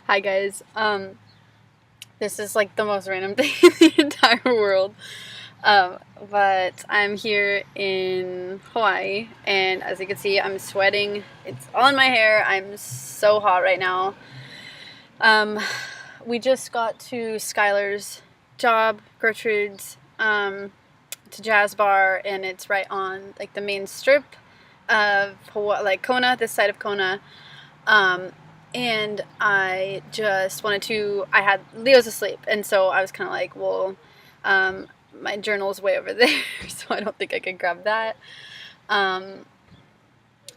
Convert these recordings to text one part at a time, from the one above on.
Hi guys. This is like the most random thing in the entire world. But I'm here in Hawaii, and as you can see, I'm sweating. It's all in my hair. I'm so hot right now. Um, we just got to Skylar's job, Gertrude's, to Jazz Bar, and it's right on like the main strip of Hawaii, like Kona, this side of Kona. Um, and I just wanted to, I had, Leo's asleep, and so I was kind of like, well, my journal's way over there, so I don't think I could grab that. Um,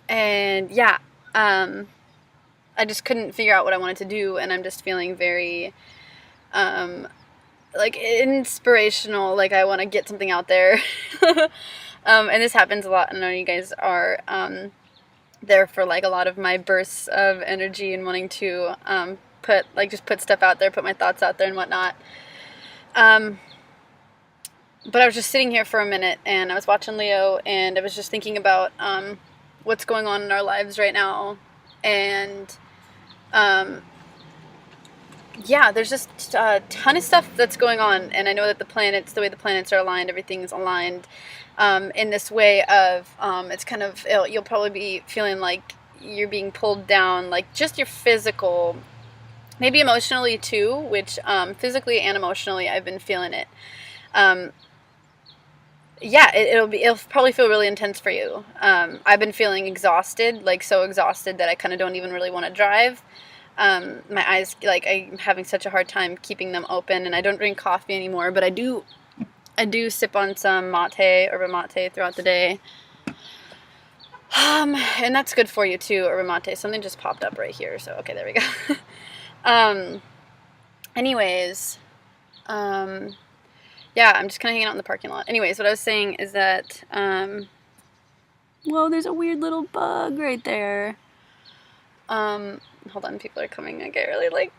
and yeah, I just couldn't figure out what I wanted to do, and I'm just feeling very, like inspirational, like I want to get something out there. And this happens a lot. I know you guys are, there for like a lot of my bursts of energy and wanting to just put stuff out there, put my thoughts out there and whatnot. But I was just sitting here for a minute and I was watching Leo and I was just thinking about what's going on in our lives right now. And yeah, there's just a ton of stuff that's going on, and I know that the way the planets are aligned, everything's aligned in this way of it's kind of, you'll probably be feeling like you're being pulled down, like just your physical, maybe emotionally too, which physically and emotionally I've been feeling it. Yeah, it'll probably feel really intense for you. I've been feeling exhausted, like so exhausted that I kind of don't even really want to drive. My eyes, like I'm having such a hard time keeping them open, and I don't drink coffee anymore, but I do sip on some herba mate throughout the day. And that's good for you too, herba mate. Something just popped up right here, so okay, there we go. Anyways, yeah, I'm just kind of hanging out in the parking lot. Anyways, what I was saying is that, whoa, there's a weird little bug right there. Hold on, people are coming. I get really like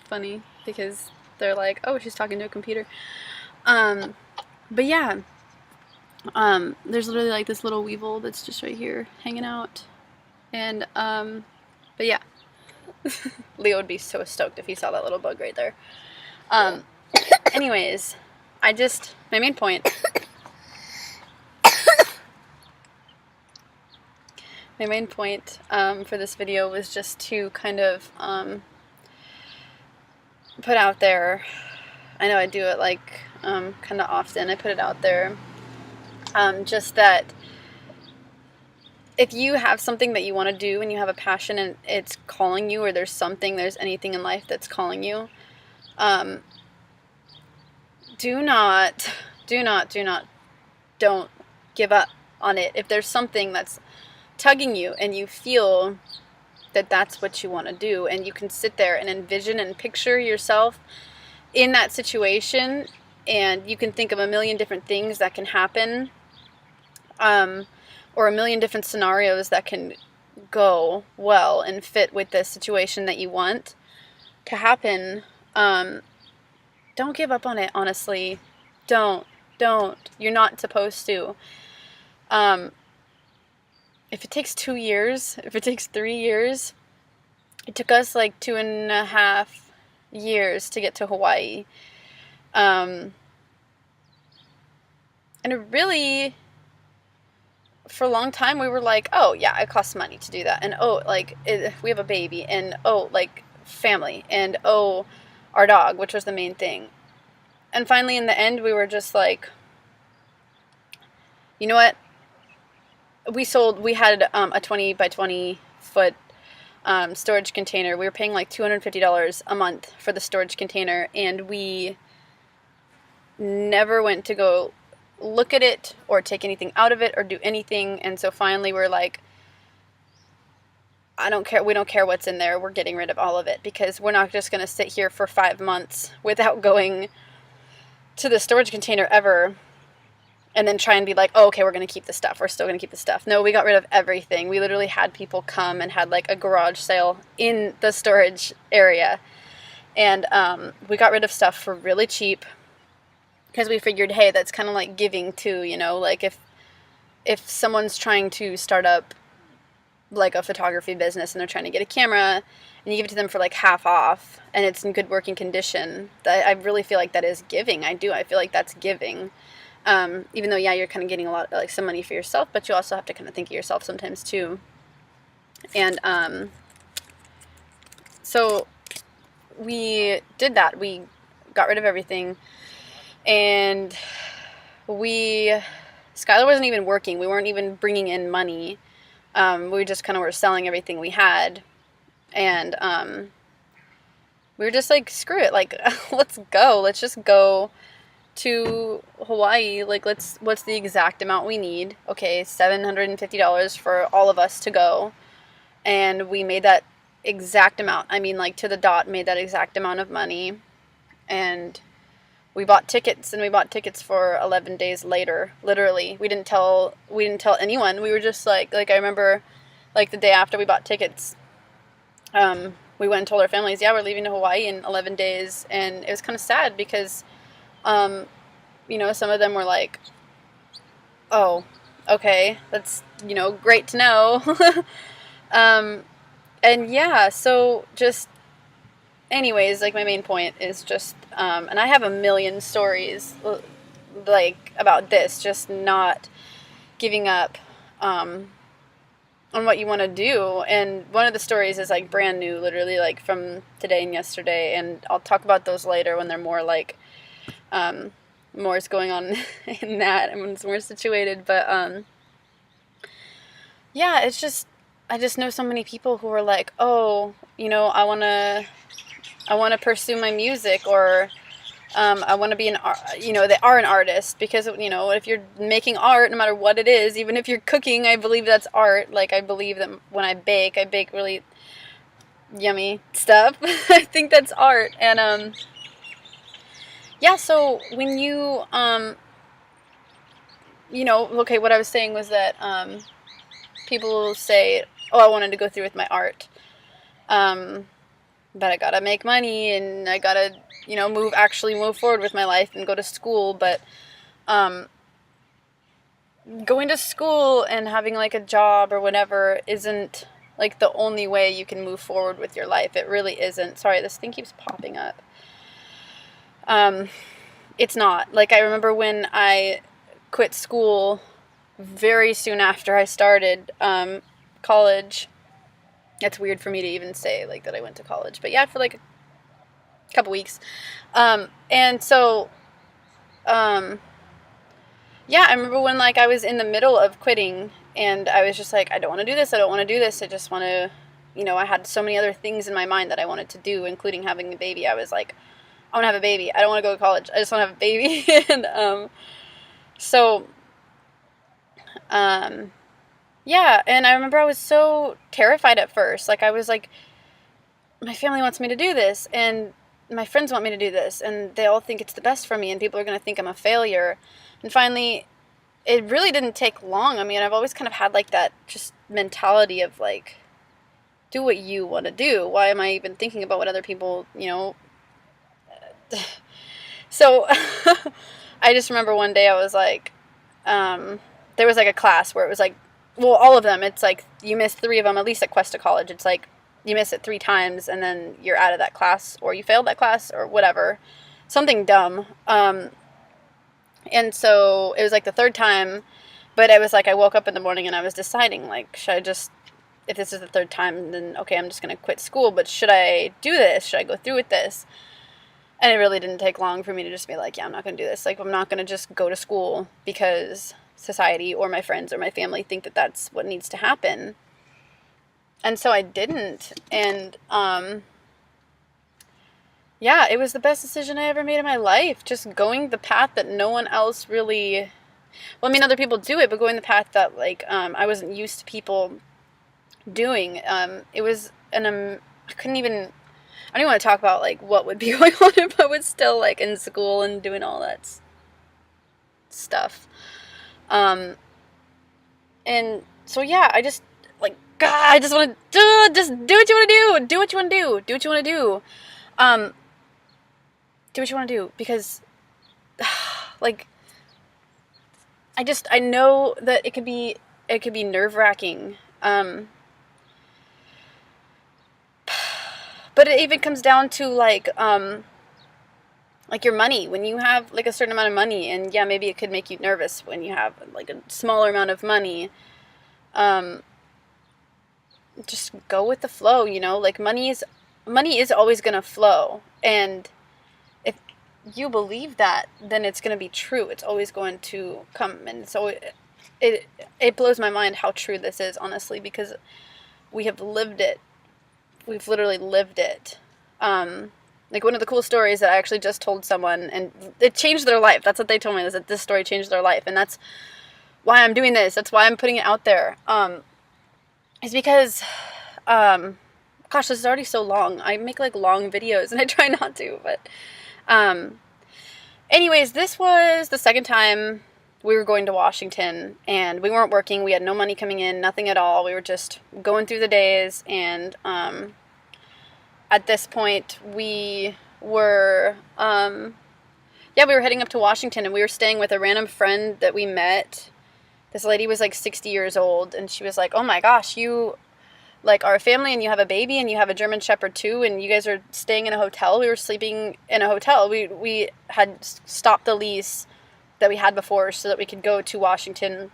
funny because they're like, oh, she's talking to a computer. But yeah, there's literally like this little weevil that's just right here hanging out. And, but yeah, Leo would be so stoked if he saw that little bug right there. Anyways, my main point, for this video was just to kind of, put out there, I know I do it like, kind of often, I put it out there, just that if you have something that you want to do and you have a passion and it's calling you, or there's anything in life that's calling you, don't give up on it. If there's something that's tugging you and you feel that that's what you want to do, and you can sit there and envision and picture yourself in that situation, and you can think of a million different things that can happen, or a million different scenarios that can go well and fit with the situation that you want to happen, don't give up on it, honestly. Don't. You're not supposed to. If it takes 2 years, if it takes 3 years, it took us like 2.5 years to get to Hawaii. And it really, for a long time, we were like, oh, yeah, it costs money to do that. And, oh, like, we have a baby. And, oh, like, family. And, oh, our dog, which was the main thing. And finally, in the end, we were just like, you know what? We had a 20 by 20 foot storage container. We were paying like $250 a month for the storage container. And we never went to go look at it or take anything out of it or do anything. And so finally we're like, I don't care. We don't care what's in there. We're getting rid of all of it, because we're not just going to sit here for 5 months without going to the storage container ever and then try and be like, oh, okay, we're going to keep the stuff. We're still going to keep the stuff. No, we got rid of everything. We literally had people come and had like a garage sale in the storage area. And we got rid of stuff for really cheap, because we figured, hey, that's kind of like giving too, you know, like if someone's trying to start up like a photography business and they're trying to get a camera and you give it to them for like half off and it's in good working condition, that I really feel like that is giving. I feel like that's giving. Even though, yeah, you're kind of getting a lot, like some money for yourself, but you also have to kind of think of yourself sometimes too. And so we did that. We got rid of everything, and Skylar wasn't even working. We weren't even bringing in money. We just kind of were selling everything we had, and we were just like, screw it, like let's go. Let's just go to Hawaii. Like, what's the exact amount we need? Okay, $750 for all of us to go. And we made that exact amount. I mean, like, to the dot, made that exact amount of money. And we bought tickets, and we bought tickets for 11 days later. Literally, we didn't tell anyone. We were just like I remember, like, the day after we bought tickets, we went and told our families, yeah, we're leaving to Hawaii in 11 days. And it was kind of sad because, you know, some of them were like, oh, okay, that's, you know, great to know. And yeah, so just, anyways, like, my main point is just, and I have a million stories, like, about this, just not giving up, on what you want to do. And one of the stories is, like, brand new, literally, like, from today and yesterday, and I'll talk about those later when they're more, like, more is going on in that, and when it's more situated, but, yeah, it's just, I just know so many people who are like, oh, you know, I want to pursue my music, or I want to be you know, they are an artist, because, you know, if you're making art, no matter what it is, even if you're cooking, I believe that's art. Like, I believe that when I bake really yummy stuff. I think that's art. And yeah, so when you you know, okay, what I was saying was that people say, oh, I wanted to go through with my art, but I gotta make money, and I gotta, you know, actually move forward with my life and go to school. But going to school and having, like, a job or whatever isn't, like, the only way you can move forward with your life. It really isn't. Sorry, this thing keeps popping up. It's not. Like, I remember when I quit school very soon after I started college. It's weird for me to even say, like, that I went to college, but yeah, for like a couple weeks. And so, yeah, I remember when, like, I was in the middle of quitting, and I was just like, I don't want to do this. I don't want to do this. I just want to, you know, I had so many other things in my mind that I wanted to do, including having a baby. I was like, I want to have a baby. I don't want to go to college. I just want to have a baby. And, so, yeah, and I remember I was so terrified at first. Like, I was like, my family wants me to do this, and my friends want me to do this, and they all think it's the best for me, and people are going to think I'm a failure. And finally, it really didn't take long. I mean, I've always kind of had, like, that just mentality of, like, do what you want to do. Why am I even thinking about what other people, you know? So, I just remember one day I was like, there was, like, a class where it was like, well, all of them, it's like, you miss 3 of them, at least at Cuesta College. It's like, you miss it 3 times, and then you're out of that class, or you failed that class, or whatever. Something dumb. And so, it was like the 3rd time, but it was like, I woke up in the morning, and I was deciding, like, should I just, if this is the 3rd time, then, okay, I'm just going to quit school, but should I do this? Should I go through with this? And it really didn't take long for me to just be like, yeah, I'm not going to do this. Like, I'm not going to just go to school because society or my friends or my family think that that's what needs to happen. And so I didn't. And, yeah, it was the best decision I ever made in my life. Just going the path that no one else really, well, I mean, other people do it, but going the path that, like, I wasn't used to people doing. It was I couldn't even, I don't even want to talk about, like, what would be going on if I was still, like, in school and doing all that stuff. And so, yeah, I just, like, God, I just want to, just do what you want to do. Do what you want to do. Do what you want to do. Do what you want to do. Because, like, I know that it could be nerve-wracking. But it even comes down to like your money. When you have like a certain amount of money, and yeah, maybe it could make you nervous when you have like a smaller amount of money. Just go with the flow, you know? Like money is always going to flow. And if you believe that, then it's going to be true. It's always going to come. And so it blows my mind how true this is, honestly, because we have lived it. We've literally lived it. Like one of the cool stories that I actually just told someone, and it changed their life. That's what they told me, is that this story changed their life. And that's why I'm doing this. That's why I'm putting it out there. Is because, gosh, this is already so long. I make like long videos and I try not to, but, anyways, this was the second time we were going to Washington, and we weren't working. We had no money coming in, nothing at all. We were just going through the days, and, at this point we were, we were heading up to Washington, and we were staying with a random friend that we met. This lady was like 60 years old, and she was like, oh my gosh, you like are a family and you have a baby and you have a German Shepherd too, and you guys are staying in a hotel. We were sleeping in a hotel. We had stopped the lease that we had before so that we could go to Washington,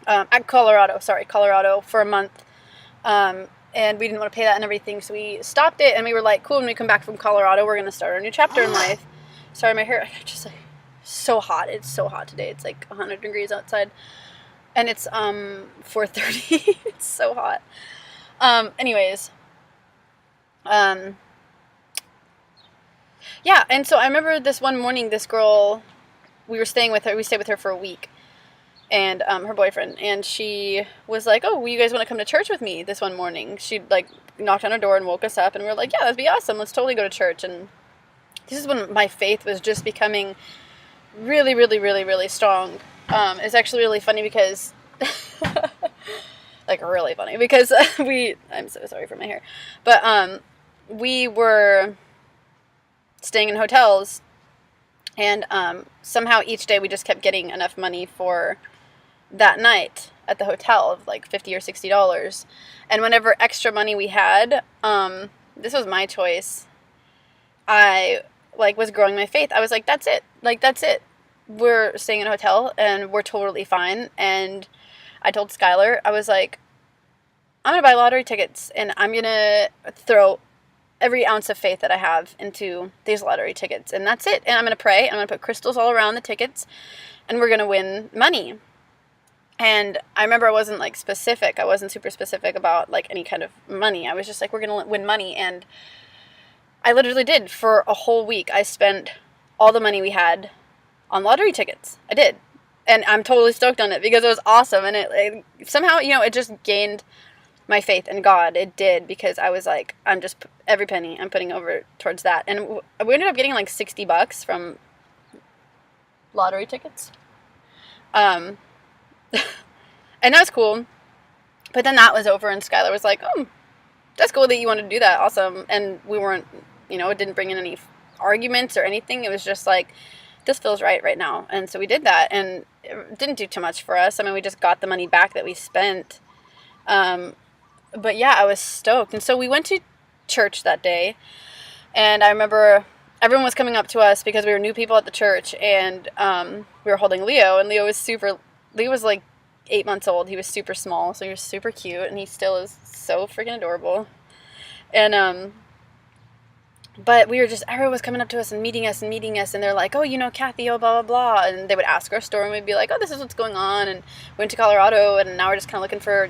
at Colorado for a month. And we didn't want to pay that and everything, so we stopped it, and we were like, cool, when we come back from Colorado, we're going to start our new chapter in life. Sorry, my hair, just like, so hot. It's so hot today. It's like 100 degrees outside. And it's 4:30. It's so hot. Anyways. Yeah, and so I remember this one morning, this girl, we stayed with her for a week, and her boyfriend, and she was like, oh, well, you guys want to come to church with me this one morning? She like knocked on our door and woke us up, and we were like, yeah, that'd be awesome. Let's totally go to church. And this is when my faith was just becoming really, really, really, really strong. It's actually really funny because, like really funny because I'm so sorry for my hair, but we were staying in hotels, and somehow each day we just kept getting enough money for that night at the hotel of like $50 or $60. And whenever extra money we had, this was my choice. I like was growing my faith. I was like, that's it. Like, that's it. We're staying in a hotel and we're totally fine. And I told Skylar, I was like, I'm going to buy lottery tickets, and I'm going to throw every ounce of faith that I have into these lottery tickets. And that's it. And I'm going to pray. I'm going to put crystals all around the tickets, and we're going to win money. And I remember I wasn't like specific. I wasn't super specific about like any kind of money. I was just like, we're going to win money. And I literally did. For a whole week, I spent all the money we had on lottery tickets. I did. And I'm totally stoked on it because it was awesome. And it somehow, it just gained my faith in God. It did, because I was like, every penny I'm putting over towards that. And we ended up getting like $60 from lottery tickets. And that was cool. But then that was over, and Skylar was like, oh, that's cool that you want to do that. Awesome. And we weren't, it didn't bring in any arguments or anything. It was just like, this feels right now. And so we did that, and it didn't do too much for us. I mean, we just got the money back that we spent. But yeah, I was stoked. And so we went to church that day, and I remember everyone was coming up to us because we were new people at the church, and we were holding Leo, and Leo was like 8 months old. He was super small, so he was super cute, and he still is so freaking adorable. And but everyone was coming up to us and meeting us, and they're like, oh, Kathy, oh, blah, blah, blah, and they would ask our story, and we'd be like, oh, this is what's going on, and we went to Colorado, and now we're just kind of looking for,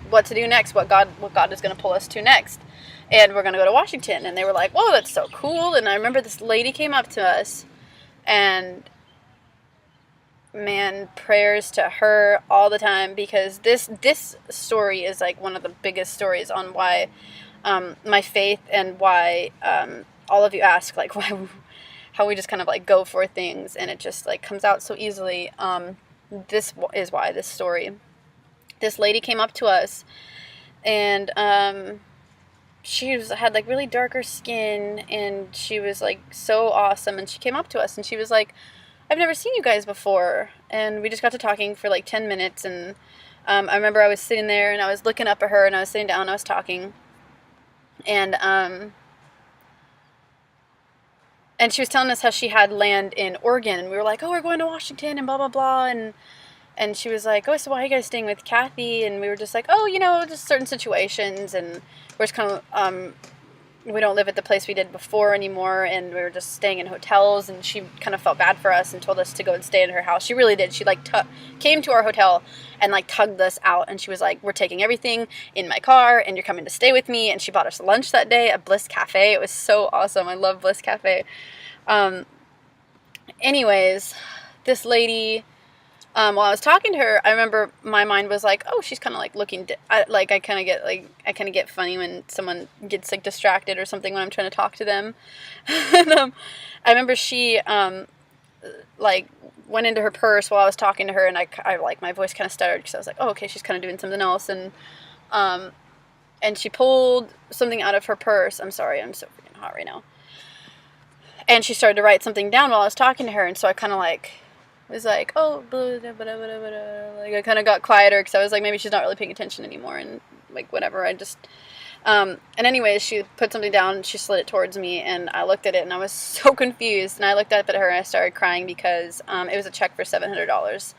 what to do next, what God is going to pull us to next, and we're going to go to Washington. And they were like, whoa, that's so cool. And I remember this lady came up to us, and man, prayers to her all the time, because this story is like one of the biggest stories on why my faith, and why all of you ask like how we just kind of like go for things, and it just like comes out so easily. This is why this story. This lady came up to us, and she had like really darker skin, and she was like so awesome, and she came up to us, and she was like, I've never seen you guys before. And we just got to talking for like 10 minutes, and I remember I was sitting there, and I was looking up at her, and I was sitting down, and I was talking, and and she was telling us how she had land in Oregon, and we were like, oh, we're going to Washington and blah blah blah, and she was like, oh, so why are you guys staying with Kathy? And we were just like, oh, just certain situations, and we're just kind of we don't live at the place we did before anymore, and we were just staying in hotels, and she kind of felt bad for us and told us to go and stay in her house. She really did. She like came to our hotel and like tugged us out, and she was like, we're taking everything in my car and you're coming to stay with me. And she bought us lunch that day at Bliss Cafe. It was so awesome. I love Bliss Cafe. Anyways, this lady, while I was talking to her, I remember my mind was like, oh, she's kind of like looking, I kind of get funny when someone gets like distracted or something when I'm trying to talk to them. And I remember she like went into her purse while I was talking to her, and I like my voice kind of stuttered because I was like, oh, okay, she's kind of doing something else, and she pulled something out of her purse. I'm sorry, I'm so freaking hot right now. And she started to write something down while I was talking to her, and so I kind of like was like, oh, blah, blah, blah, blah, blah. Like I kind of got quieter because I was like, maybe she's not really paying attention anymore, and like whatever. I just and anyways, she put something down and she slid it towards me, and I looked at it and I was so confused, and I looked up at her and I started crying because it was a check for $700,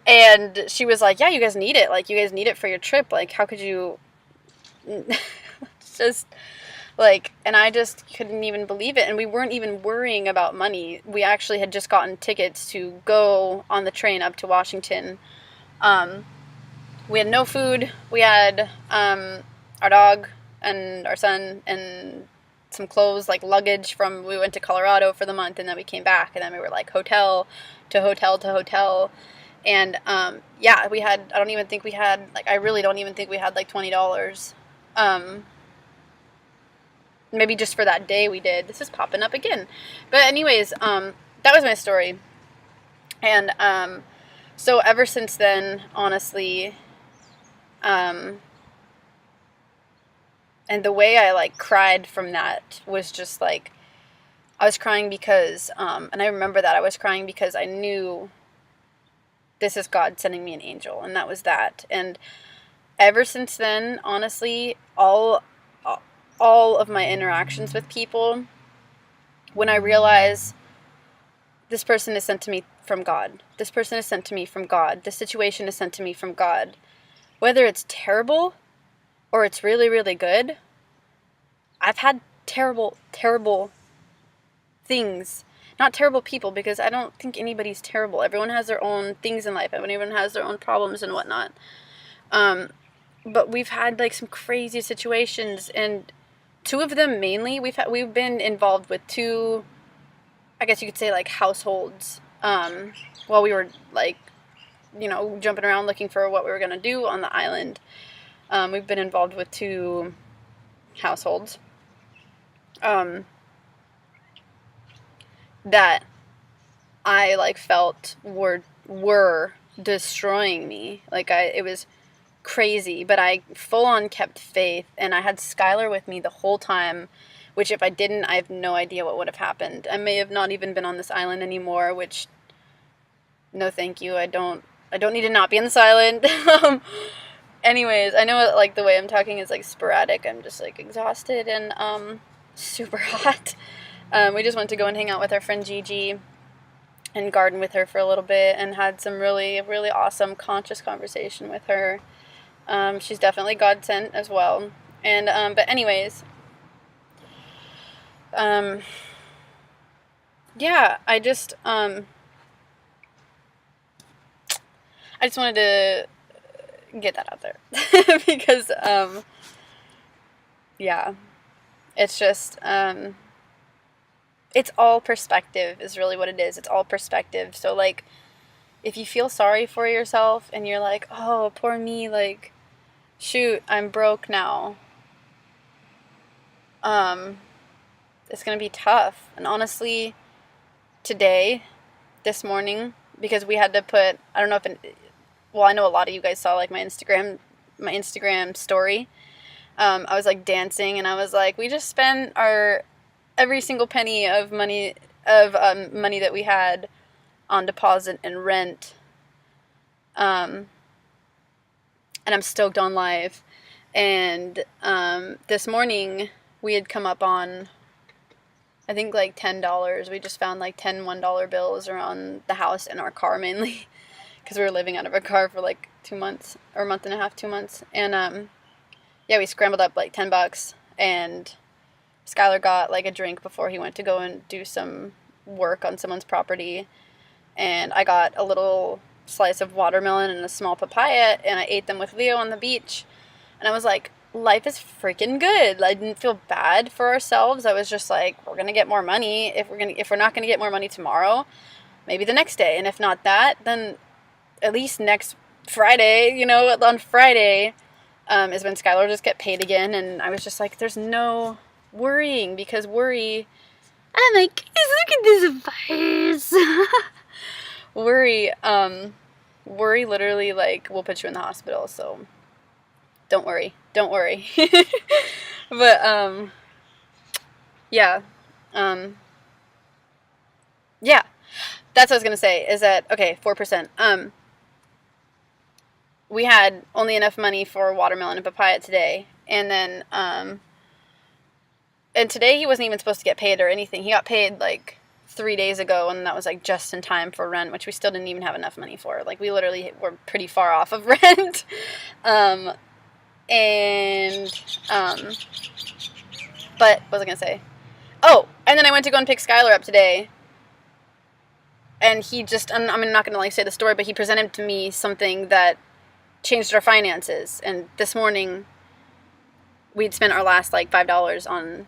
and she was like, yeah, you guys need it, like you guys need it for your trip, like how could you just like, and I just couldn't even believe it. And we weren't even worrying about money. We actually had just gotten tickets to go on the train up to Washington. We had no food. We had our dog and our son and some clothes, like luggage we went to Colorado for the month, and then we came back, and then we were like hotel to hotel to hotel. And yeah, I really don't even think we had like $20. Maybe just for that day we did. This is popping up again. But anyways, that was my story. And so ever since then, honestly, and the way I like cried from that was just like, I was crying because, and I remember that I was crying because I knew this is God sending me an angel, and that was that. And ever since then, honestly, all of my interactions with people, when I realize this person is sent to me from God, this person is sent to me from God, this situation is sent to me from God, whether it's terrible or it's really, really good. I've had terrible, terrible things. Not terrible people, because I don't think anybody's terrible. Everyone has their own things in life. Everyone has their own problems and whatnot. But we've had like some crazy situations, and two of them mainly, we've been involved with two, I guess you could say, like households, while we were like, jumping around looking for what we were going to do on the island. We've been involved with two households that I like felt were destroying me. Like it was crazy, but I full on kept faith, and I had Skylar with me the whole time, which if I didn't, I have no idea what would have happened. I may have not even been on this island anymore, which no thank you. I don't need to not be on this island. Anyways, I know like the way I'm talking is like sporadic. I'm just like exhausted and super hot. We just went to go and hang out with our friend Gigi and garden with her for a little bit, and had some really, really awesome conscious conversation with her. She's definitely God sent as well. And, but anyways, yeah, I just wanted to get that out there because, yeah, it's just, it's all perspective is really what it is. It's all perspective. So like, if you feel sorry for yourself and you're like, oh, poor me, like, shoot, I'm broke now. It's going to be tough. And honestly, this morning, because we had to put, I don't know if, I know a lot of you guys saw like my Instagram story. I was like dancing, and I was like, we just spent every single penny of money that we had on deposit and rent. And I'm stoked on life. And this morning we had come up on I think like $10. We just found like 10 $1 bills around the house and our car mainly. Because we were living out of our car for like 2 months. Or a month and a half, 2 months. And yeah, we scrambled up like $10. And Skylar got like a drink before he went to go and do some work on someone's property. And I got a little slice of watermelon and a small papaya, and I ate them with Leo on the beach. And I was like, life is freaking good. I didn't feel bad for ourselves. I was just like, we're gonna get more money. If we're not gonna get more money tomorrow, maybe the next day. And if not that, then at least next Friday, you know, on Friday is when Skylar will just get paid again. And I was just like, there's no worrying, because worry, oh my goodness, look at this virus. Worry literally like will put you in the hospital, so don't worry. But yeah. Yeah. That's what I was gonna say, is that okay, 4%. We had only enough money for watermelon and papaya today, and then and today he wasn't even supposed to get paid or anything. He got paid like 3 days ago, and that was like just in time for rent, which we still didn't even have enough money for. Like we literally were pretty far off of rent. But what was I gonna say? Oh, and then I went to go and pick Skylar up today, and he just, I'm not gonna like say the story, but he presented to me something that changed our finances. And this morning we'd spent our last like $5 on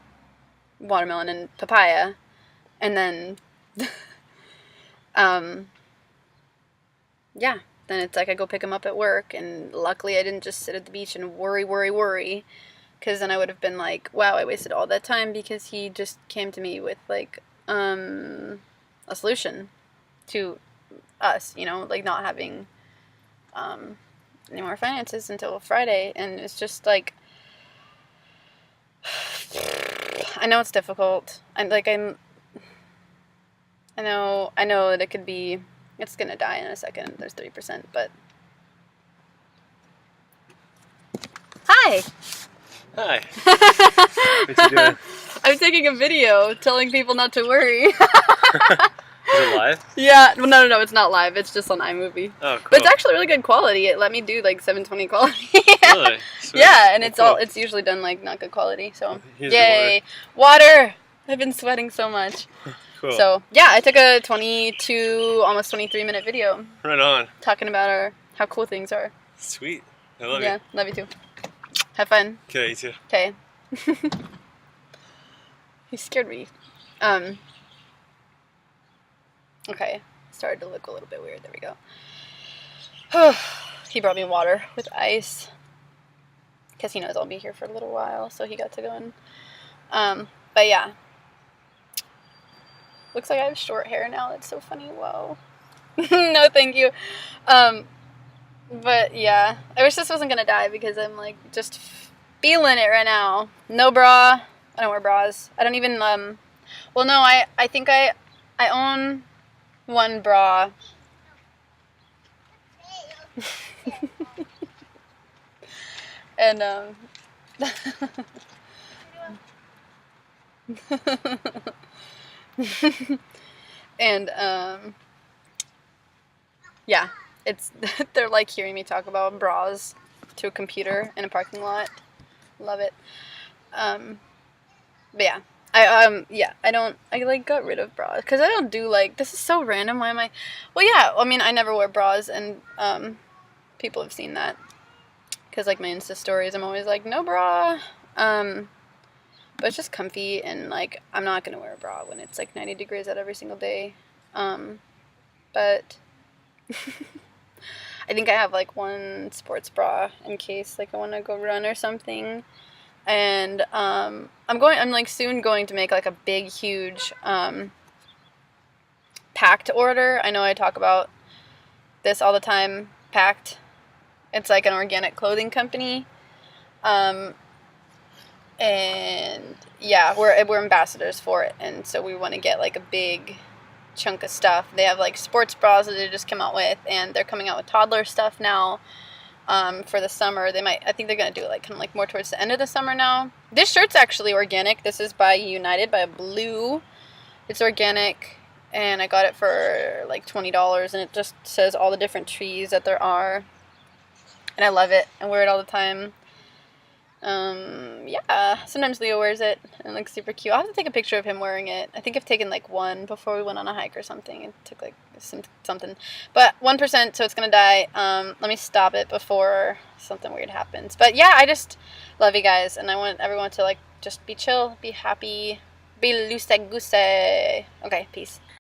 watermelon and papaya. And then, yeah, then it's like I go pick him up at work, and luckily I didn't just sit at the beach and worry, because then I would have been like, wow, I wasted all that time, because he just came to me with, like, a solution to us, you know, like not having, any more finances until Friday, and it's just like, I know it's difficult, I know that it could be, it's gonna die in a second, there's 30%, but... Hi! Hi. What you doing? I'm taking a video telling people not to worry. Is it live? Yeah, well, no, it's not live, it's just on iMovie. Oh, cool. But it's actually really good quality. It let me do like 720 quality. Really? Sweet. Yeah, and Well, cool. it's usually done like not good quality, so... Here's Yay! Water! I've been sweating so much. Cool. So, yeah, I took a 22, almost 23-minute video Right on. talking about how cool things are. Sweet. I love Yeah, you. love you too. Have fun. Okay, you too. Okay. He scared me. Okay, started to look a little bit weird. There we go. He brought me water with ice, because he knows I'll be here for a little while, so he got to go in. But yeah. Looks like I have short hair now. That's so funny. Whoa. No, thank you. But yeah, I wish this wasn't gonna die, because I'm like just feeling it right now. No bra. I don't wear bras. I don't even well, no, I think I own one bra. And and yeah, it's they're like hearing me talk about bras to a computer in a parking lot. Love it. But yeah, I like got rid of bras, because I don't do, like, this is so random. Why am I? Well, yeah, I mean, I never wear bras, and people have seen that, because like my Insta stories, I'm always like, no bra. But it's just comfy, and like I'm not gonna wear a bra when it's like 90 degrees out every single day. But I think I have like one sports bra in case like I want to go run or something. And I'm like soon going to make like a big, huge Pact order. I know I talk about this all the time. Pact. It's like an organic clothing company. And yeah, we're ambassadors for it, and so we want to get like a big chunk of stuff. They have like sports bras that they just come out with, and they're coming out with toddler stuff now. for the summer. I think they're gonna do it like kind of like more towards the end of the summer now. This shirt's actually organic. This is by United by Blue. It's organic, and I got it for like $20, and it just says all the different trees that there are, and I love it. I wear it all the time. Yeah, sometimes Leo wears it and it looks super cute. I'll have to take a picture of him wearing it. I think I've taken like one before we went on a hike or something. It took like something, but 1%, so it's gonna die. Let me stop it before something weird happens. But yeah, I just love you guys, and I want everyone to like just be chill, be happy, be loose goose. Okay, peace.